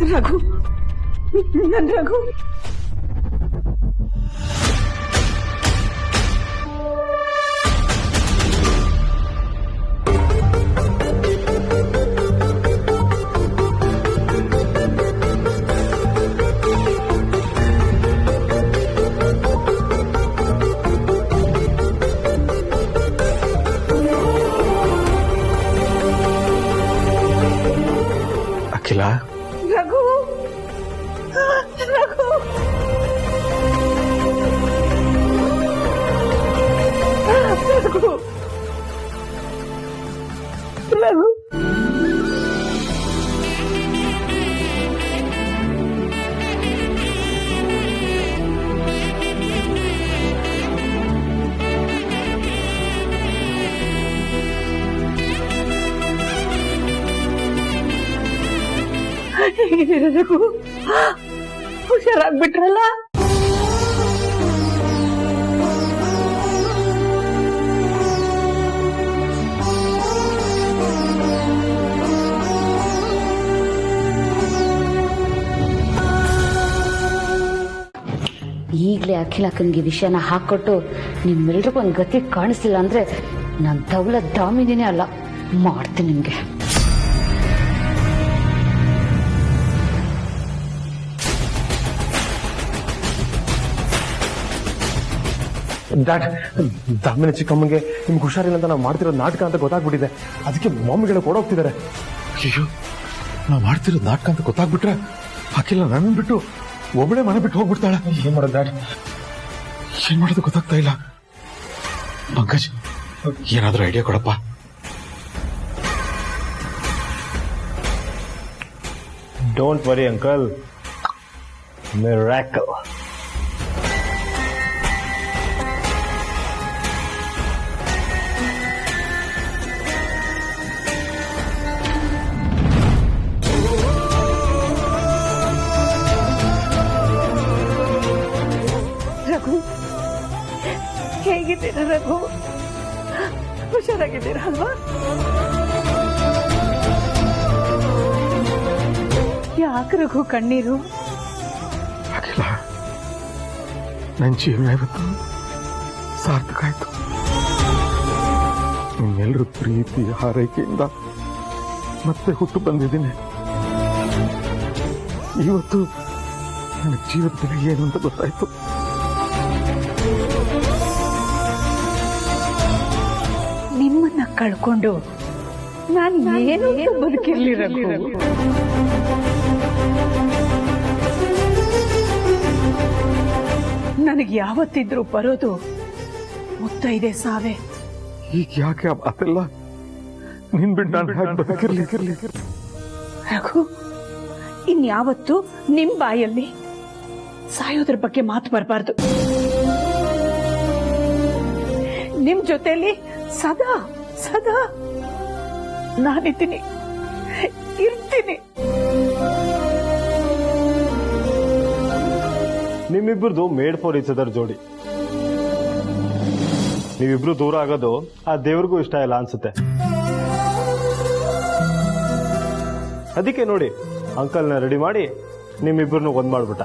ರಘು, ನನ್ ರಘು. ಅಖಿಲ, ರಘು, ರಘು, ರಘು, ರಘು. ಹೇಗಿದ್ದೀರ ರಘು? ಹುಷಾರಾಗ್ಬಿಟ್ರಲ್ಲ? ಈಗಲೇ ಅಖಿಲಕ್ಕನಿಗೆ ವಿಷಯನ ಹಾಕೊಟ್ಟು ನಿಮ್ಮೆಲ್ರಿಗೂ ಒಂದು ಗತಿ ಕಾಣಿಸ್ಲಿಲ್ಲ ಅಂದ್ರೆ ನಾನು ತವಲ ದಾಮಿನಿನೇ ಅಲ್ಲ ಮಾಡ್ತೀನಿ ನಿಮ್ಗೆ. ಡ್ಯಾಡ್, ದಾಮಿನಿ ಚಿಕ್ಕಮ್ಮಂಗೆ ನಿಮ್ಗೆ ಹುಷಾರಿಲ್ಲ ಅಂತ ನಾವು ಮಾಡ್ತಿರೋದು ನಾಟಕ ಅಂತ ಗೊತ್ತಾಗ್ಬಿಟ್ಟಿದೆ. ಅದಕ್ಕೆ ಮಮ್ಮಿಗಳು ಕೊಡೋಗ್ತಿದ್ದಾರೆ. ಅಯ್ಯೋ, ನಾವು ಮಾಡ್ತಿರೋದು ನಾಟಕ ಅಂತ ಗೊತ್ತಾಗ್ಬಿಟ್ರೆ ಅಖಿಲ ನನ್ನ ಬಿಟ್ಟು ಒಬ್ಬಳೆ ಮನೆ ಬಿಟ್ಟು ಹೋಗ್ಬಿಡ್ತಾಳೆ. ಏನ್ ಮಾಡೋದು ಡ್ಯಾಡ್? ಏನ್ ಮಾಡೋದು ಗೊತ್ತಾಗ್ತಾ ಇಲ್ಲ. ಪಂಕಜ್, ಏನಾದ್ರೂ ಐಡಿಯಾ ಕೊಡಪ್ಪ. Don't worry uncle, miracle. Raghu, ಹೇಗಿದ್ದೀರಾ ರಘು? ಹುಷಾರಾಗಿದ್ದೀರಾ ಅಲ್ವಾ? ಯಾಕೆ ರಘು ಕಣ್ಣೀರು? ಅಖಿಲ, ನನ್ನ ಜೀವನ ಇವತ್ತು ಸಾರ್ಥಕ ಆಯ್ತು. ನಿಮ್ಮೆಲ್ಲರೂ ಪ್ರೀತಿ ಹಾರೈಕೆಯಿಂದ ಮತ್ತೆ ಹುಟ್ಟು ಬಂದಿದ್ದೀನಿ. ಇವತ್ತು ನನ್ನ ಜೀವನದಲ್ಲಿ ಏನು ಅಂತ ಗೊತ್ತಾಯ್ತು. ನಿಮ್ಮನ್ನ ಕಳ್ಕೊಂಡು ನಾನು ಏನು ಬದುಕಿರ್ಲಿ ರಘು. ನನಗೆ ಯಾವತ್ತಿದ್ರು ಬರೋದು ಮುತ್ತೈದೆ ಸಾವೆ. ಈಗ ಯಾಕೆ ಆ ಮಾತೆಲ್ಲ? ನಿನ್ ಬಿಟ್ಟು ನಾನು ಹೇಗೆ ಬದುಕಿರ್ಲಿ? ರಘು, ಇನ್ಯಾವತ್ತು ನಿಮ್ ಬಾಯಲ್ಲಿ ಸಾಯೋದ್ರ ಬಗ್ಗೆ ಮಾತು ಬರಬಾರ್ದು. ನಿಮ್ ಜೊತೆಲಿ ಸದಾ ಸದಾ ನಾನಿದ್ದೀನಿ, ಇರ್ತೀನಿ. ನಿಮ್ಮಿಬ್ಬರದು ಮೇಡ್ ಫಾರ್ ಈಚ್ ಅದರ್ ಜೋಡಿ. ನೀವಿಬ್ರು ದೂರ ಆಗೋದು ಆ ದೇವ್ರಿಗೂ ಇಷ್ಟ ಇಲ್ಲ ಅನ್ಸುತ್ತೆ. ಅದಕ್ಕೆ ನೋಡಿ, ಅಂಕಲ್ನ ರೆಡಿ ಮಾಡಿ ನಿಮ್ಮಿಬ್ಬರನ್ನು ಒಂದ್ ಮಾಡ್ಬಿಟ್ಟ.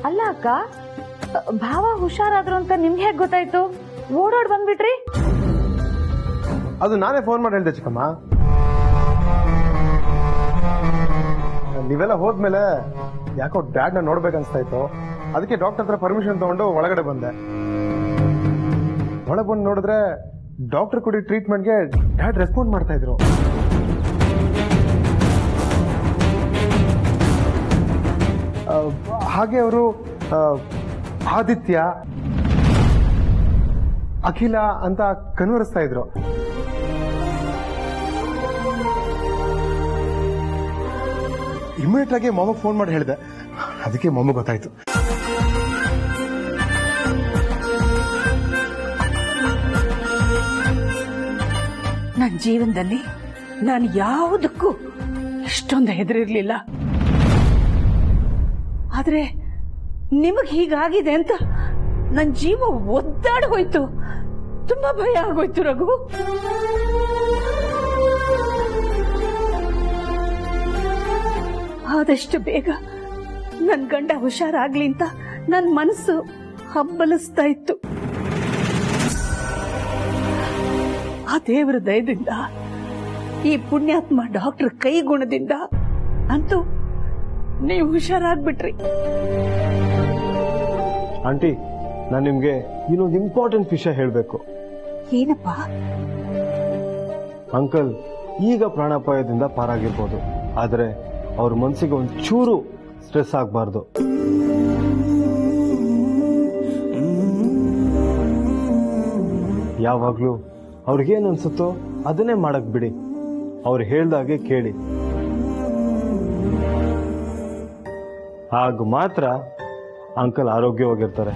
ಅಲ್ಲ ಅಕ್ಕ, ಭಾವ ಹುಷಾರಾದ್ರು ಅಂತ ನಿಮ್ಗೆ ಹೇಗೆ ಗೊತ್ತಾಯ್ತು? ಓಡೋಡ್ ಬಂದ್ಬಿಟ್ರಿ? ಅದು ನಾನೇ ಫೋನ್ ಮಾಡಿ ಹೇಳ್ದೆ ಚಿಕ್ಕಮ್ಮ. ನೀವೆಲ್ಲ ಹೋದ್ಮೇಲೆ ಯಾಕೋ ಡ್ಯಾಡ್ನ ನೋಡ್ಬೇಕನ್ಸ್ತಾಯ್ತು. ಅದಕ್ಕೆ ಡಾಕ್ಟರ್ ಹತ್ರ ಪರ್ಮಿಷನ್ ತಗೊಂಡು ಒಳಗಡೆ ಬಂದೆ. ಒಳಗೆ ಬಂದು ನೋಡಿದ್ರೆ ಡಾಕ್ಟರ್ ಕೊಡಿ ಟ್ರೀಟ್ಮೆಂಟ್ಗೆ ಡ್ಯಾಡ್ ರೆಸ್ಪಾಂಡ್ ಮಾಡ್ತಾ ಇದ್ರು. ಹಾಗೆ ಅವರು ಆದಿತ್ಯ, ಅಖಿಲ ಅಂತ ಕನ್ವರಿಸ್ತಾ ಇದ್ರು. ಇಮಿಡಿಯೇಟ್ ಆಗಿ ಮೊಮ್ಮಗ್ ಫೋನ್ ಮಾಡಿ ಹೇಳಿದೆ. ಅದಕ್ಕೆ ಮೊಮ್ಮ ಗೊತ್ತಾಯ್ತು. ನನ್ನ ಜೀವನದಲ್ಲಿ ನಾನು ಯಾವುದಕ್ಕೂ ಇಷ್ಟೊಂದು ಹೆದರಿರ್ಲಿಲ್ಲ. ಆದ್ರೆ ನಿಮಗ್ ಹೀಗಾಗಿದೆ ಅಂತ ನನ್ ಜೀವ ಒದ್ದಾಡಿ ಹೋಯ್ತು. ತುಂಬಾ ಭಯ ಆಗೋಯ್ತು ರಘು. ಆದಷ್ಟು ಬೇಗ ನನ್ ಗಂಡ ಹುಷಾರಾಗ್ಲಿ ಅಂತ ನನ್ ಮನಸ್ಸು ಹಬ್ಬಲಿಸ್ತಾ ಇತ್ತು. ಆ ದೇವರ ದಯದಿಂದ, ಈ ಪುಣ್ಯಾತ್ಮ ಡಾಕ್ಟರ್ ಕೈ ಗುಣದಿಂದ ಅಂತೂ ನೀವು ಹುಷಾರಾಗ್ಬಿಟ್ರಿ. ಆಂಟಿ, ನಾನು ನಿಮ್ಗೆ ಇನ್ನೊಂದು ಇಂಪಾರ್ಟೆಂಟ್ ವಿಷಯ ಹೇಳಬೇಕು. ಏನಪ್ಪ? ಅಂಕಲ್ ಈಗ ಪ್ರಾಣಾಪಾಯದಿಂದ ಪಾರಾಗಿರ್ಬೋದು, ಆದ್ರೆ ಅವ್ರ ಮನಸ್ಸಿಗೆ ಒಂದು ಚೂರು ಸ್ಟ್ರೆಸ್ ಆಗಬಾರ್ದು. ಯಾವಾಗ್ಲೂ ಅವ್ರಿಗೇನು ಅನ್ಸುತ್ತೋ ಅದನ್ನೇ ಮಾಡಕ್ ಬಿಡಿ. ಅವ್ರು ಹೇಳ್ದಾಗೆ ಕೇಳಿ. ಆಗ ಮಾತ್ರ ಅಂಕಲ್ ಆರೋಗ್ಯವಾಗಿರ್ತಾರೆ.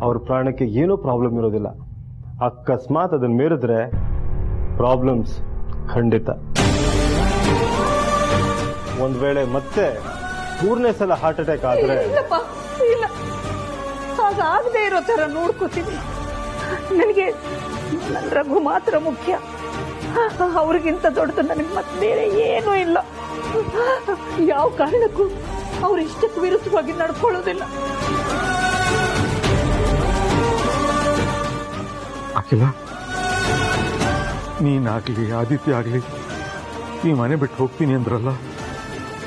ಅವ್ರ ಪ್ರಾಣಕ್ಕೆ ಏನೂ ಪ್ರಾಬ್ಲಮ್ ಇರೋದಿಲ್ಲ. ಅಕಸ್ಮಾತ್ ಅದನ್ನ ಮೀರಿದ್ರೆ ಪ್ರಾಬ್ಲಮ್ಸ್ ಖಂಡಿತ. ಒಂದ್ ವೇಳೆ ಮತ್ತೆ ಮೂರನೇ ಸಲ ಹಾರ್ಟ್ ಅಟ್ಯಾಕ್ ಆದ್ರೆ ಇಲ್ಲಪ್ಪ, ಇಲ್ಲ, ಹಾಗಾಗದೆ ಇರೋ ತರ ನೋಡ್ಕೋತೀನಿ. ನನಗೆ ನನ್ನ ರಘು ಮಾತ್ರ ಮುಖ್ಯ. ಅವ್ರಿಗಿಂತ ದೊಡ್ಡದು ನನಗೆ ಮತ್ತೆ ಬೇರೆ ಏನೂ ಇಲ್ಲ. ಯಾವ ಕಾರಣಕ್ಕೂ ಅವ್ರ ಇಷ್ಟಕ್ಕೆ ವಿರುದ್ಧವಾಗಿ ನಡ್ಕೊಳ್ಳೋದಿಲ್ಲ. ಅಖಿಲ, ನೀನಾಗ್ಲಿ ಆದಿತ್ಯ ಆಗ್ಲಿ ಈ ಮನೆ ಬಿಟ್ಟು ಹೋಗ್ತೀನಿ ಅಂದ್ರಲ್ಲ,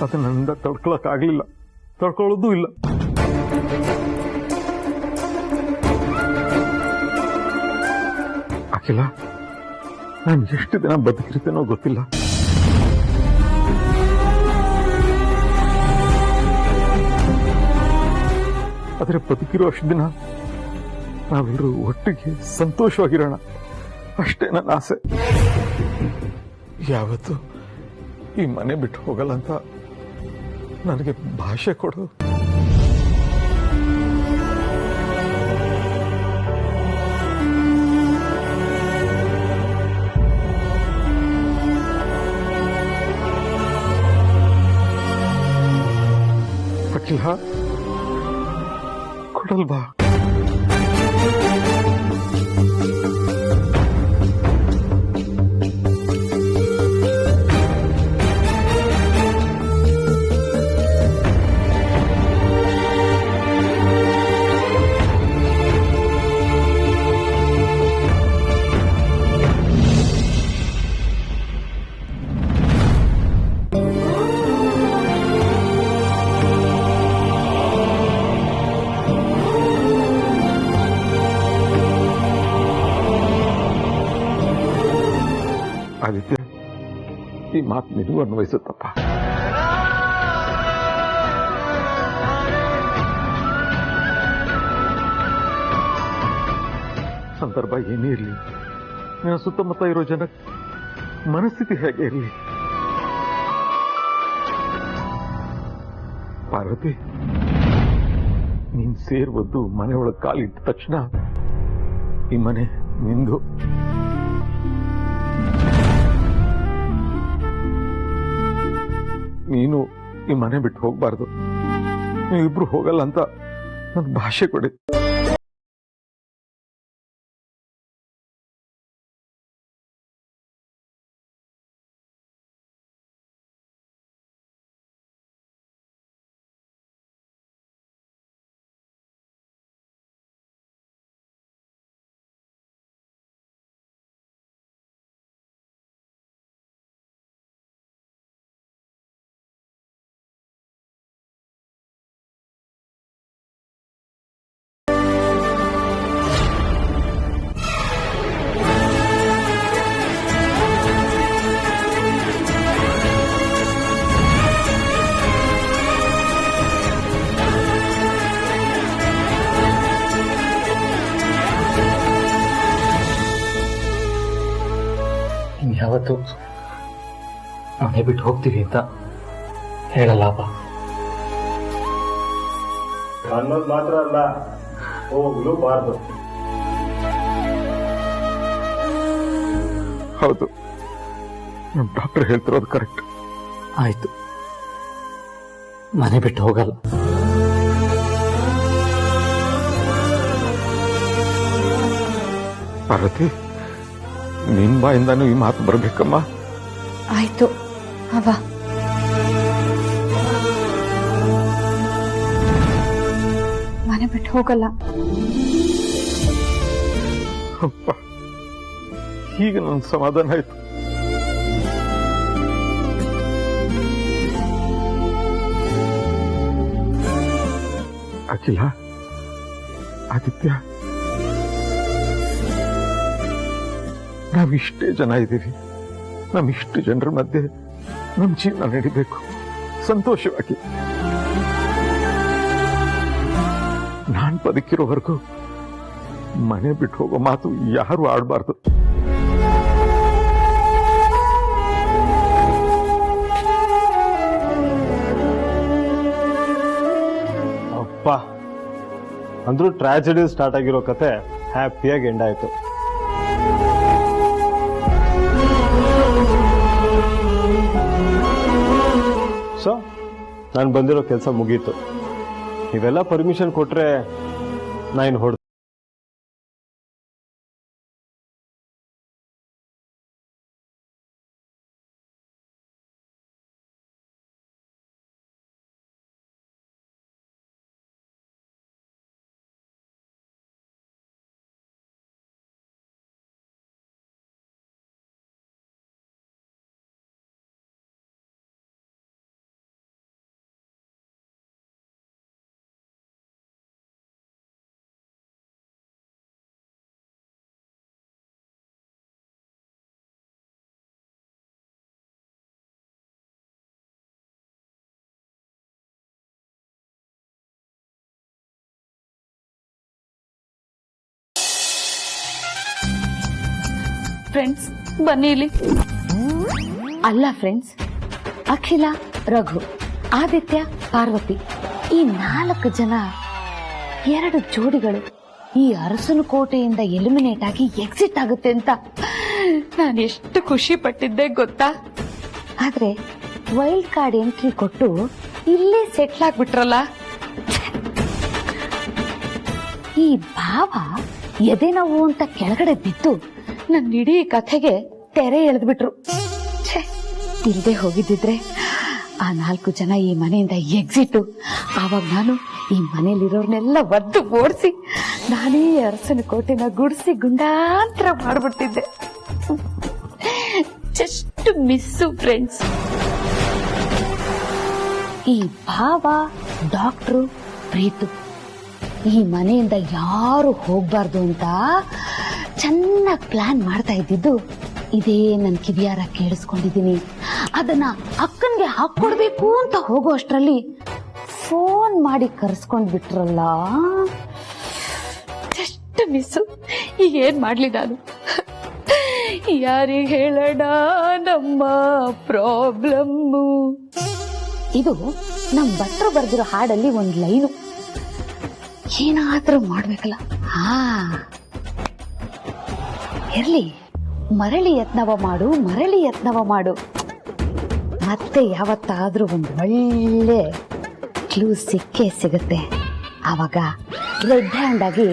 ಅದು ನನ್ನಿಂದ ತಡ್ಕೊಳಕ್ಕಾಗ್ಲಿಲ್ಲ, ತಡ್ಕೊಳ್ಳೋದೂ ಇಲ್ಲ. ಅಖಿಲ, ನಾನು ಎಷ್ಟು ದಿನ ಬದುಕಿರ್ತೇನೋ ಗೊತ್ತಿಲ್ಲ. ಆದರೆ ಬದುಕಿರೋ ಅಷ್ಟು ದಿನ ನಾವೆಲ್ಲರೂ ಒಟ್ಟಿಗೆ ಸಂತೋಷವಾಗಿರೋಣ, ಅಷ್ಟೇ ನನ್ನ ಆಸೆ. ಯಾವತ್ತು ಈ ಮನೆ ಬಿಟ್ಟು ಹೋಗಲ್ಲ ಅಂತ ನನಗೆ ಭಾಷೆ ಕೊಡು. ಅಖಿಲ, ಕೊಡಲ್ವಾ? ಆದಿತ್ಯ, ಈ ಮಾತು ನಿನಗೂ ಅನ್ವಯಿಸುತ್ತಪ್ಪ. ಸಂದರ್ಭ ಏನೇ ಇರಲಿ, ನಿನ್ನ ಸುತ್ತಮುತ್ತ ಇರೋ ಜನ ಮನಸ್ಥಿತಿ ಹೇಗೆ ಇರಲಿ, ಪಾರ್ವತಿ, ನೀನ್ ಸೇರ್ವದ್ದು ಮನೆಯೊಳಗೆ ಕಾಲಿಟ್ಟ ತಕ್ಷಣ ಈ ಮನೆ ನಿಂದು. ನೀನು ಈ ಮನೆ ಬಿಟ್ಟು ಹೋಗ್ಬಾರ್ದು. ನೀವಿಬ್ರು ಹೋಗಲ್ಲ ಅಂತ ನನ್ ಭಾಷೆ ಕೊಡಿ. ಯಾವತ್ತು ಮನೆ ಬಿಟ್ಟು ಹೋಗ್ತೀವಿ ಅಂತ ಹೇಳಲ್ಲ ಅಪ್ಪ. ಅನ್ನೋದು ಮಾತ್ರ ಅಲ್ಲ, ಹೋಗ್ಲೂಬಾರ್ದು. ಹೌದು, ನಮ್ ಡಾಕ್ಟರ್ ಹೇಳ್ತಿರೋದು ಕರೆಕ್ಟ್. ಆಯ್ತು, ಮನೆ ಬಿಟ್ಟು ಹೋಗಲ್ಲ. ಪಾರ್ವತಿ ನಿನ್ ಬಾಯಿಂದಾನು ಈ ಮಾತು ಬರ್ಬೇಕಮ್ಮ. ಆಯ್ತು ಅವ್ವ. ಮನೆ ಬಿಟ್ಟು ಹೋಗಲ್ಲ. ಅಪ್ಪ ಈಗ ನನ್ ಸಮಾಧಾನ ಆಯ್ತು. ಅಖಿಲ, ಆದಿತ್ಯ, ನಾವಿಷ್ಟೇ ಜನ ಇದ್ದೀವಿ. ನಮ್ಮಿಷ್ಟು ಜನರ ಮಧ್ಯೆ ನಮ್ ಜೀವನ ನಡಿಬೇಕು ಸಂತೋಷವಾಗಿ. ನಾನ್ ಬದುಕಿರೋವರೆಗೂ ಮನೆ ಬಿಟ್ಟು ಹೋಗೋ ಮಾತು ಯಾರು ಆಡಬಾರ್ದು. ಅಪ್ಪ, ಅಂದ್ರೂ ಟ್ರಾಜಿಡಿ ಸ್ಟಾರ್ಟ್ ಆಗಿರೋ ಕತೆ ಹ್ಯಾಪಿಯಾಗಿ ಎಂಡ್ ಆಯ್ತು. ಸೊ ನಾನು ಬಂದಿರೋ ಕೆಲಸ ಮುಗೀತು. ನೀವೆಲ್ಲ ಪರ್ಮಿಷನ್ ಕೊಟ್ರೆ ನಾನು ಹೊಡ್ ಫ್ರೆಂಡ್ಸ್ ಬನ್ನಿ ಇಲ್ಲಿ. ಅಲ್ಲ ಫ್ರೆಂಡ್ಸ್, ಅಖಿಲ, ರಘು, ಆದಿತ್ಯ, ಪಾರ್ವತಿ ಈ 4 ಜನ 2 ಜೋಡಿಗಳು ಈ ಅರಸನ ಕೋಟೆಯಿಂದ ಎಲಿಮಿನೇಟ್ ಆಗಿ ಎಕ್ಸಿಟ್ ಆಗುತ್ತೆ ಅಂತ ನಾನು ಎಷ್ಟು ಖುಷಿ ಪಟ್ಟಿದ್ದೆ ಗೊತ್ತಾ. ಆದ್ರೆ ವೈಲ್ಡ್ ಕಾರ್ಡ್ ಎಂಟ್ರಿ ಕೊಟ್ಟು ಇಲ್ಲೇ ಸೆಟ್ಲ್ ಆಗ್ಬಿಟ್ರಲ್ಲ. ಈ ಭಾವ ಎದೆ ನೋವು ಅಂತ ಕೆಳಗಡೆ ಬಿದ್ದು ನನ್ನ ಇಡೀ ಕಥೆಗೆ ತೆರೆ ಎಳೆದ್ಬಿಟ್ರು. ಇಲ್ದೆ ಹೋಗಿದ್ದಿದ್ರೆ ಆ 4 ಜನ ಈ ಮನೆಯಿಂದ ಎಕ್ಸಿಟ್. ಆವಾಗ ನಾನು ಈ ಮನೇಲಿರೋರ್ನೆಲ್ಲ ಒದ್ದು ಓಡಿಸಿ ನಾನೇ ಅರಸನ ಕೋಟೆನ ಗುಡಿಸಿ ಗುಂಡಾಂತರ ಮಾಡ್ಬಿಡ್ತಿದ್ದೆ. Just miss friends. ಈ ಭಾವ, ಡಾಕ್ಟ್ರು, ಪ್ರೀತು ಈ ಮನೆಯಿಂದ ಯಾರು ಹೋಗ್ಬಾರ್ದು ಅಂತ ಚೆನ್ನಾಗಿ ಪ್ಲಾನ್ ಮಾಡ್ತಾ ಇದ್ದಿದ್ದು ಇದೇ ನನ್ ಕಿವಿಯಾರ ಕೇಳಿಸ್ಕೊಂಡಿದ್ದೀನಿ. ಅದನ್ನ ಅಕ್ಕನ್ಗೆ ಹಾಕೊಡ್ಬೇಕು ಅಂತ ಹೋಗೋ ಅಷ್ಟ್ರಲ್ಲಿ ಫೋನ್ ಮಾಡಿ ಕರೆಸ್ಕೊಂಡ್ ಬಿಟ್ರಲ್ಲ. Just miss. ಈಗ ಏನ್ ಮಾಡ್ಲಿ ನಾನು? ಯಾರಿಗೆ ಹೇಳೋಣ ನಮ್ಮ ಪ್ರಾಬ್ಲಮ್ಮು? ಇದು ನಮ್ ಭಟ್ರು ಬರ್ದಿರೋ ಹಾಡಲ್ಲಿ ಒಂದ್ ಲೈನು. ಏನಾದ್ರೂ ಮಾಡ್ಬೇಕಲ್ಲ. ಇರ್ಲಿ, ಮರಳಿ ಯತ್ನವ ಮಾಡು, ಮರಳಿ ಯತ್ನವ ಮಾಡು. ಮತ್ತೆ ಯಾವತ್ತಾದ್ರೂ ಒಂದು ಒಳ್ಳೆ ಕ್ಲೂ ಸಿಕ್ಕೇ ಸಿಗುತ್ತೆ. ಆವಾಗ ರೆಡ್ ಹ್ಯಾಂಡ್ ಆಗಿ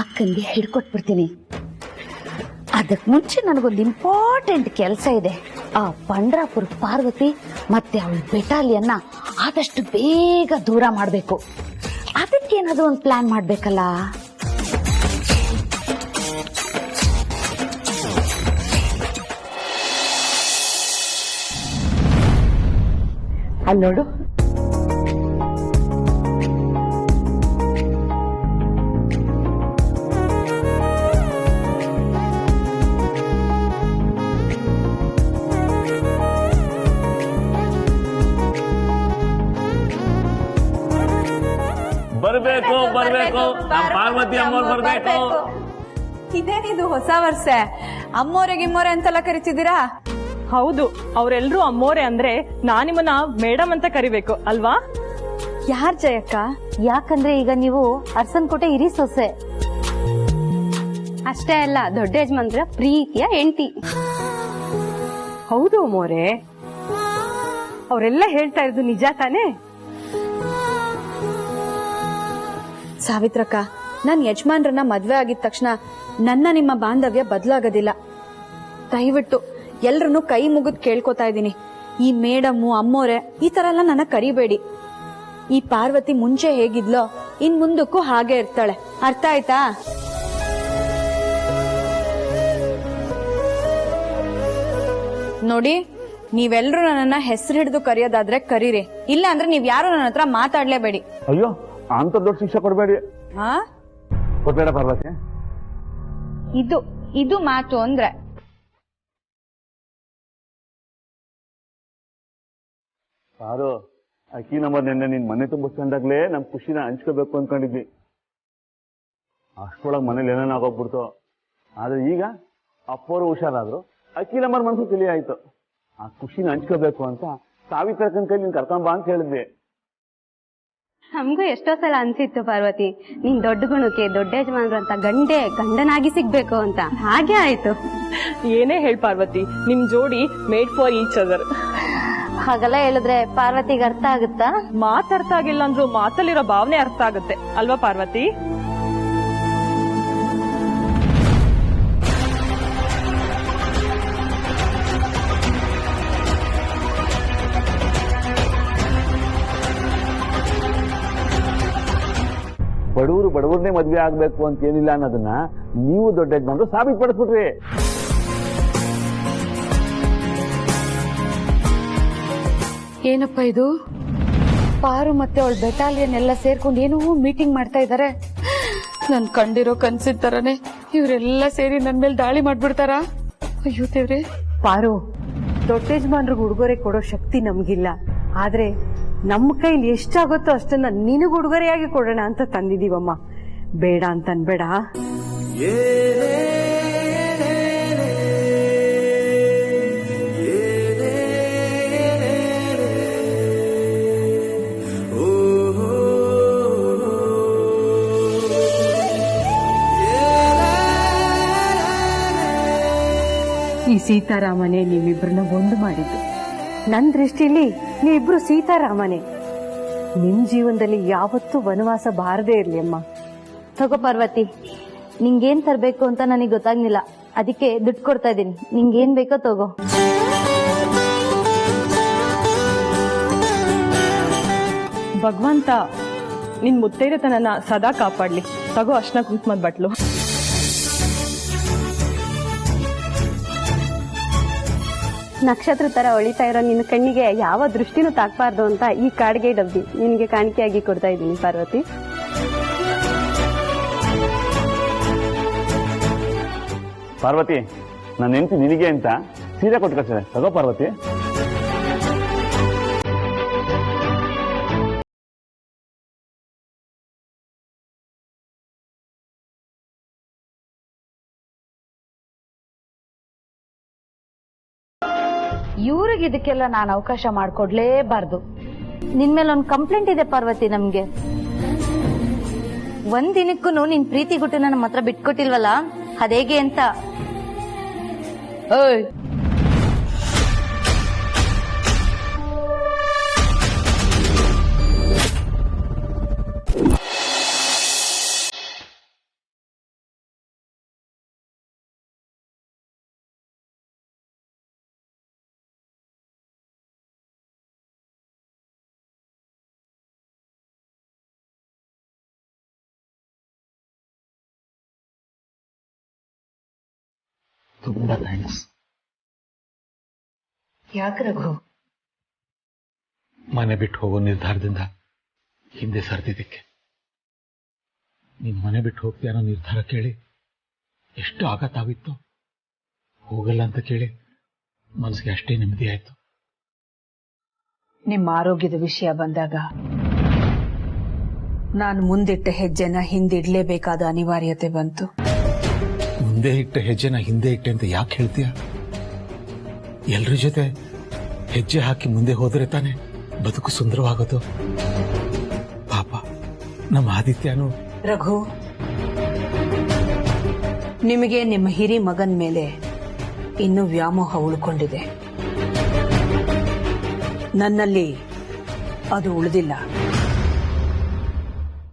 ಅಕ್ಕನ್ಗೆ ಹಿಡ್ಕೊಟ್ಬಿಡ್ತೀನಿ. ಅದಕ್ಕೆ ಮುಂಚೆ ನನಗೊಂದು ಇಂಪಾರ್ಟೆಂಟ್ ಕೆಲಸ ಇದೆ. ಆ ಪಂಡ್ರಾಪುರ ಪಾರ್ವತಿ ಮತ್ತೆ ಅವಳ ಬೆಟಾಲಿಯನ್ನ ಆದಷ್ಟು ಬೇಗ ದೂರ ಮಾಡಬೇಕು. ಅದಕ್ಕೇನಾದ್ರೂ ಒಂದು ಪ್ಲಾನ್ ಮಾಡ್ಬೇಕಲ್ಲ. ಅಲ್ಲಿ ನೋಡು, ಬರ್ಬೇಕು ಬರ್ಬೇಕು, ನಮ್ಮ ಪಾರ್ವತಿ ಅಮ್ಮೋರ್ ಬರ್ಬೇಕು. ಇದೇನಿದು ಹೊಸ ವರ್ಷ? ಅಮ್ಮೋರೆ ಗಿಮ್ಮೋರೆ ಅಂತೆಲ್ಲ ಕರಿತಿದ್ದೀರಾ? ಹೌದು, ಅವರೆಲ್ಲರೂ ಅಮ್ಮೋರೆ ಅಂದ್ರೆ ನಾನಿಮ್ಮನ್ನ ಮೇಡಮ್ ಅಂತ ಕರಿಬೇಕು ಅಲ್ವಾ? ಯಾರ್ ಜಯಕ್ಕ? ಯಾಕಂದ್ರೆ ಈಗ ನೀವು ಅರಸನ್ಕೋಟೆ ಹಿರಿ ಸೊಸೆ. ಅಷ್ಟೇ ಅಲ್ಲ, ದೊಡ್ಡ ಯಜಮಾನ್ರ ಪ್ರೀತಿಯ ಹೆಂಡತಿ. ಹೌದು ಅಮ್ಮೋರೆ, ಅವರೆಲ್ಲ ಹೇಳ್ತಾ ಇರೋದು ನಿಜ ತಾನೇ? ಸಾವಿತ್ರಕ್ಕ, ನನ್ ಯಜಮಾನ್ರನ್ನ ಮದ್ವೆ ಆಗಿದ ತಕ್ಷಣ ನನ್ನ ನಿಮ್ಮ ಬಾಂಧವ್ಯ ಬದಲಾಗೋದಿಲ್ಲ. ದಯವಿಟ್ಟು ಎಲ್ರನ್ನೂ ಕೈ ಮುಗಿದ್ ಕೇಳ್ಕೊತಾ ಇದ್ದೀನಿ, ಈ ಮೇಡಮ್ಮು ಅಮ್ಮೋರೆ ಈ ತರ ಎಲ್ಲ ನನ್ನ ಕರಿಬೇಡಿ. ಈ ಪಾರ್ವತಿ ಮುಂಚೆ ಹೇಗಿದ್ಲೋ ಇನ್ ಮುಂದಕ್ಕೂ ಹಾಗೆ ಇರ್ತಾಳೆ, ಅರ್ಥ ಆಯ್ತಾ? ನೋಡಿ, ನೀವೆಲ್ರೂ ನನ್ನ ಹೆಸರು ಹಿಡಿದು ಕರೆಯೋದಾದ್ರೆ ಕರೀರಿ, ಇಲ್ಲ ಅಂದ್ರೆ ನೀವ್ ಯಾರು ನನ್ನ ಹತ್ರ ಮಾತಾಡ್ಲೇಬೇಡಿ. ಅಯ್ಯೋ, ಅಂತ ದೊಡ್ಡ ಶಿಕ್ಷೆ ಕೊಡಬೇಡಿ. ಕೊಡ್ಬೇಡ ಪಾರ್ವತಿ. ಇದು ಮಾತು ಅಂದ್ರೆ ಸಾರು, ಅಕ್ಕಿ ನಂಬರ್ ನಿನ್ನೆ ನಿನ್ ಮನೆ ತುಂಬಿಸ್ಕೊಂಡಾಗ್ಲೇ ನಮ್ ಖುಷಿನ ಹಂಚ್ಕೋಬೇಕು ಅನ್ಕೊಂಡಿದ್ವಿ. ಅಷ್ಟೊಳಗ್ ಮನೇಲಿ ಏನೇನು ಆಗೋಗ್ಬಿಡ್ತು. ಆದ್ರೆ ಈಗ ಅಪ್ಪವರು ಹುಷಾರಾದ್ರು, ಅಕ್ಕಿ ನಂಬರ್ ಮನ್ಸು ತಿಳಿ ಆಯ್ತು. ಆ ಖುಷಿನ ಹಂಚ್ಕೋಬೇಕು ಅಂತ ಸಾವಿತ್ರಕ್ಕನ ಕೈ ನೀನ್ ಕರ್ಕೊಂಬ ಅಂತ ಹೇಳಿದ್ವಿ. ನಮ್ಗೂ ಎಷ್ಟೋ ಸಲ ಅನ್ಸಿತ್ತು ಪಾರ್ವತಿ, ನೀನ್ ದೊಡ್ಡ ಗುಣಕ್ಕೆ ದೊಡ್ಡ ಯಜಮಾನ್ರು ಅಂತ ಗಂಡನಾಗಿ ಸಿಗ್ಬೇಕು ಅಂತ. ಹಾಗೆ ಆಯ್ತು. ಏನೇ ಹೇಳ್ ಪಾರ್ವತಿ, ನಿಮ್ ಜೋಡಿ ಮೇಡ್ ಫಾರ್ ಈಚ್ ಅದರ್. ಹಾಗೆಲ್ಲ ಹೇಳಿದ್ರೆ ಪಾರ್ವತಿಗೆ ಅರ್ಥ ಆಗುತ್ತಾ? ಮಾತ್ ಅರ್ಥ ಆಗಿಲ್ಲ ಅಂದ್ರೂ ಮಾತಲ್ಲಿರೋ ಭಾವನೆ ಅರ್ಥ ಆಗುತ್ತೆ ಅಲ್ವಾ ಪಾರ್ವತಿ? ಬಡವ್ರನ್ನೇ ಮದ್ವೆ ಆಗ್ಬೇಕು ಅಂತ ಏನಿಲ್ಲ ಅನ್ನೋದನ್ನ ನೀವು ದೊಡ್ಡ ಯಜಮಾನ್ರು ಸಾಬೀತುಪಡಿಸ್ಬಿಟ್ರಿ. ಏನಪ್ಪ ಇದು? ಪಾರು ಮತ್ತೆ ಅವಳ ಬೆಟಾಲಿಯನ್ ಎಲ್ಲ ಸೇರ್ಕೊಂಡು ಏನೋ ಮೀಟಿಂಗ್ ಮಾಡ್ತಾ ಇದಾರೆ. ನನ್ ಕಂಡಿರೋ ಕನ್ಸಿನ ತರನೇ ಇವರೆಲ್ಲ ಸೇರಿ ನನ್ ಮೇಲೆ ದಾಳಿ ಮಾಡ್ಬಿಡ್ತಾರ. ಅಯ್ಯೋ ದೇವ್ರೆ. ಪಾರು, ದೊಡ್ಡ ಯಜಮಾನ್ರಿಗೆ ಉಡುಗೊರೆ ಕೊಡೋ ಶಕ್ತಿ ನಮ್ಗಿಲ್ಲ, ಆದ್ರೆ ನಮ್ಮ ಕೈಲಿ ಎಷ್ಟಾಗುತ್ತೋ ಅಷ್ಟನ್ನ ನಿನಗೆ ಉಡುಗೊರೆಯಾಗಿ ಕೊಡೋಣ ಅಂತ ತಂದಿದೀವಮ್ಮ. ಬೇಡ ಅಂತ ಅನ್ಬೇಡ. ಈ ಸೀತಾರಾಮನೇ ನೀವಿಬ್ರನ್ನ ಒಂದು ಮಾಡಿದ್ದು. ನನ್ನ ದೃಷ್ಟಿಲಿ ನೀವಿಬ್ರು ಸೀತಾರಾಮನೇ. ನಿಮ್ ಜೀವನದಲ್ಲಿ ಯಾವತ್ತೂ ವನವಾಸ ಬಾರದೇ ಇರ್ಲಿ ಅಮ್ಮ. ತಗೋ ಪಾರ್ವತಿ, ನಿಂಗೇನ್ ತರ್ಬೇಕು ಅಂತ ನನಗೆ ಗೊತ್ತಾಗ್ಲಿಲ್ಲ, ಅದಕ್ಕೆ ದುಡ್ಡು ಕೊಡ್ತಾ ಇದೀನಿ. ನಿಂಗೇನ್ ಬೇಕೋ ತಗೋ. ಭಗವಂತ ನಿನ್ ಮುತ್ತೈದೆತನನ ಸದಾ ಕಾಪಾಡ್ಲಿ. ತಗೋ ಅರ್ಶನ ಕುಂಕುಮದ ಬಟ್ಲು. ನಕ್ಷತ್ರ ತರ ಹೊಳಿತಾ ಇರೋ ನಿನ್ನ ಕಣ್ಣಿಗೆ ಯಾವ ದೃಷ್ಟಿನೂ ತಾಕ್ಬಾರ್ದು ಅಂತ ಈ ಕಾಡಿಗೆ ಡಬ್ಬಿ ನಿನ್ಗೆ ಕಾಣಿಕೆಯಾಗಿ ಕೊಡ್ತಾ ಇದ್ದೀನಿ ಪಾರ್ವತಿ. ಪಾರ್ವತಿ, ನನ್ನ ಹೆಂಡತಿ ನಿನಗೆ ಅಂತ ಸೀರೆ ಕೊಟ್ಟು ಕಳ್ಸಿದೆ, ತಗೋ ಪಾರ್ವತಿ. ಇವ್ರಿಗೆ ಇದಕ್ಕೆಲ್ಲ ನಾನು ಅವಕಾಶ ಮಾಡ್ಕೊಡ್ಲೇಬಾರ್ದು. ನಿನ್ ಮೇಲೆ ಒಂದು ಕಂಪ್ಲೇಂಟ್ ಇದೆ ಪಾರ್ವತಿ ನಮ್ಗೆ. ಒಂದ್ ದಿನಕ್ಕೂ ನಿನ್ ಪ್ರೀತಿ ಗುಟ್ಟು ನಮ್ಮ ಹತ್ರ ಬಿಟ್ಕೊಟ್ಟಿಲ್ವಲ್ಲ, ಅದೇಗೆ ಅಂತ. ಓಯ್, ತುಂಬಾ ಥ್ಯಾಂಕ್ಸ್. ಯಾಕೆ ರಘು? ಮನೆ ಬಿಟ್ಟು ಹೋಗೋ ನಿರ್ಧಾರದಿಂದ ಹಿಂದೆ ಸರಿದಿದ್ದಕ್ಕೆ. ನೀನ್ ಮನೆ ಬಿಟ್ಟು ಹೋಗ್ತೀಯ ಅನ್ನೋ ನಿರ್ಧಾರ ಕೇಳಿ ಎಷ್ಟು ಆಘಾತ. ಹೋಗಲ್ಲ ಅಂತ ಕೇಳಿ ಮನಸ್ಸಿಗೆ ಅಷ್ಟೇ ನೆಮ್ಮದಿ ಆಯ್ತು. ನಿಮ್ಮ ಆರೋಗ್ಯದ ವಿಷಯ ಬಂದಾಗ ನಾನು ಮುಂದಿಟ್ಟ ಹೆಜ್ಜೆನ ಹಿಂದಿಡ್ಲೇಬೇಕಾದ ಅನಿವಾರ್ಯತೆ ಬಂತು. ಮುಂದೆ ಇಟ್ಟ ಹೆಜ್ಜೆನ ಹಿಂದೆ ಇಟ್ಟೆ ಅಂತ ಯಾಕೆ ಹೇಳ್ತೀಯ? ಎಲ್ರ ಜೊತೆ ಹೆಜ್ಜೆ ಹಾಕಿ ಮುಂದೆ ಹೋದ್ರೆ ತಾನೆ ಬದುಕು ಸುಂದರವಾಗೋದು. ಪಾಪ ನಮ್ಮ ಆದಿತ್ಯನು. ರಘು, ನಿಮಗೆ ನಿಮ್ಮ ಹಿರಿ ಮಗನ ಮೇಲೆ ಇನ್ನೂ ವ್ಯಾಮೋಹ ಉಳ್ಕೊಂಡಿದೆ. ನನ್ನಲ್ಲಿ ಅದು ಉಳಿದಿಲ್ಲ.